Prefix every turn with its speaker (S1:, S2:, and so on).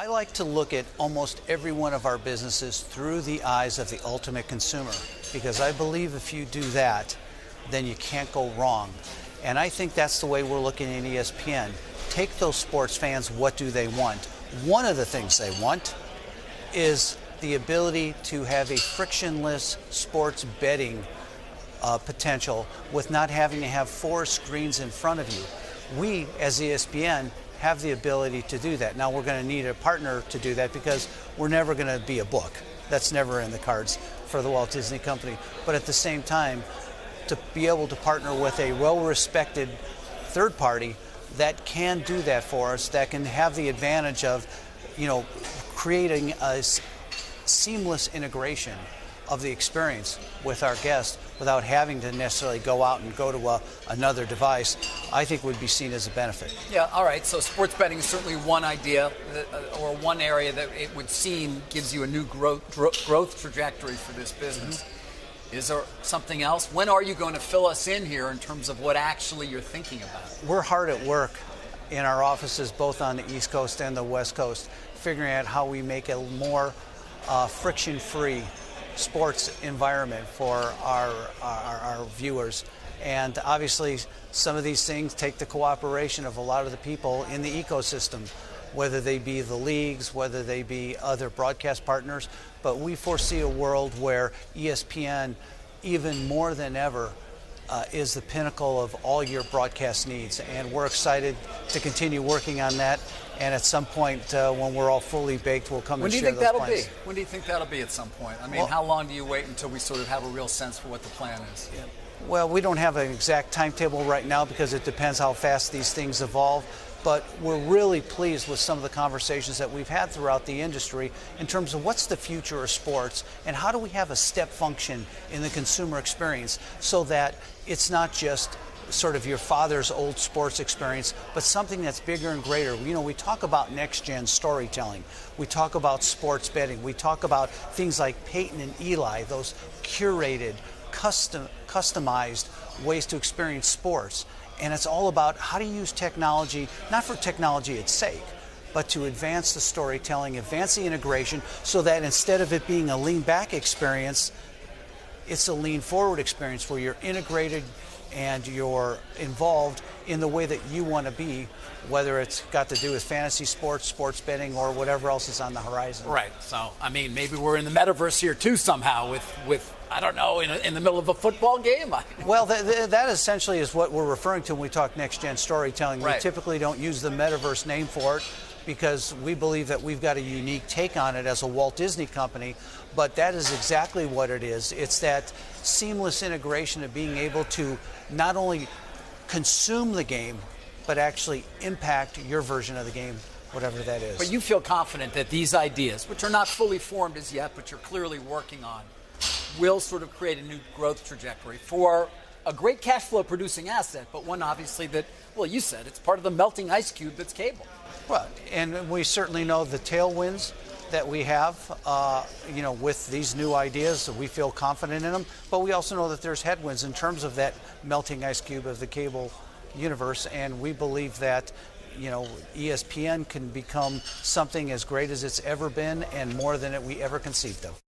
S1: I like to look at almost every one of our businesses through the eyes of the ultimate consumer, because I believe if you do that, then you can't go wrong. And I think that's the way we're looking at ESPN. Take those sports fans, what do they want? One of the things they want is the ability to have a frictionless sports betting potential with not having to have 4 screens in front of you. We, as ESPN, have the ability to do that. Now we're going to need a partner to do that because we're never going to be a book. That's never in the cards for the Walt Disney Company. But at the same time, to be able to partner with a well-respected third party that can do that for us, that can have the advantage of, creating a seamless integration of the experience with our guests without having to necessarily go out and go to another device, I think would be seen as a benefit.
S2: Yeah, all right. So sports betting is certainly one idea or one area that it would seem gives you a new growth trajectory for this business. Mm-hmm. Is there something else? When are you going to fill us in here in terms of what actually you're thinking about?
S1: We're hard at work in our offices, both on the East Coast and the West Coast, figuring out how we make a more friction-free sports environment for our viewers. And obviously some of these things take the cooperation of a lot of the people in the ecosystem, whether they be the leagues, whether they be other broadcast partners. But we foresee a world where ESPN, even more than ever, is the pinnacle of all your broadcast needs. And we're excited to continue working on that. And at some point, when we're all fully baked, we'll come and share those plans.
S2: When do you think that'll be at some point? I mean, how long do you wait until we sort of have a real sense for what the plan is?
S1: Yeah. Well, we don't have an exact timetable right now because it depends how fast these things evolve. But we're really pleased with some of the conversations that we've had throughout the industry in terms of what's the future of sports and how do we have a step function in the consumer experience so that it's not just sort of your father's old sports experience, but something that's bigger and greater. We talk about next-gen storytelling. We talk about sports betting. We talk about things like Peyton and Eli, those curated, customized ways to experience sports. And it's all about how to use technology, not for technology its sake, but to advance the storytelling, advance the integration, so that instead of it being a lean-back experience, it's a lean-forward experience where you're integrated and you're involved in the way that you want to be, whether it's got to do with fantasy sports, sports betting, or whatever else is on the horizon.
S2: Right. So, I mean, maybe we're in the metaverse here too somehow with I don't know, in the middle of a football game?
S1: Well, that essentially is what we're referring to when we talk next-gen storytelling.
S2: Right.
S1: We typically don't use the metaverse name for it because we believe that we've got a unique take on it as a Walt Disney Company, but that is exactly what it is. It's that seamless integration of being able to not only consume the game, but actually impact your version of the game, whatever that is.
S2: But you feel confident that these ideas, which are not fully formed as yet, but you're clearly working on, will sort of create a new growth trajectory for a great cash flow producing asset, but one obviously that, well, you said it's part of the melting ice cube that's cable.
S1: Well, and we certainly know the tailwinds that we have, with these new ideas, we feel confident in them, but we also know that there's headwinds in terms of that melting ice cube of the cable universe, and we believe that ESPN can become something as great as it's ever been and more than we ever conceived of.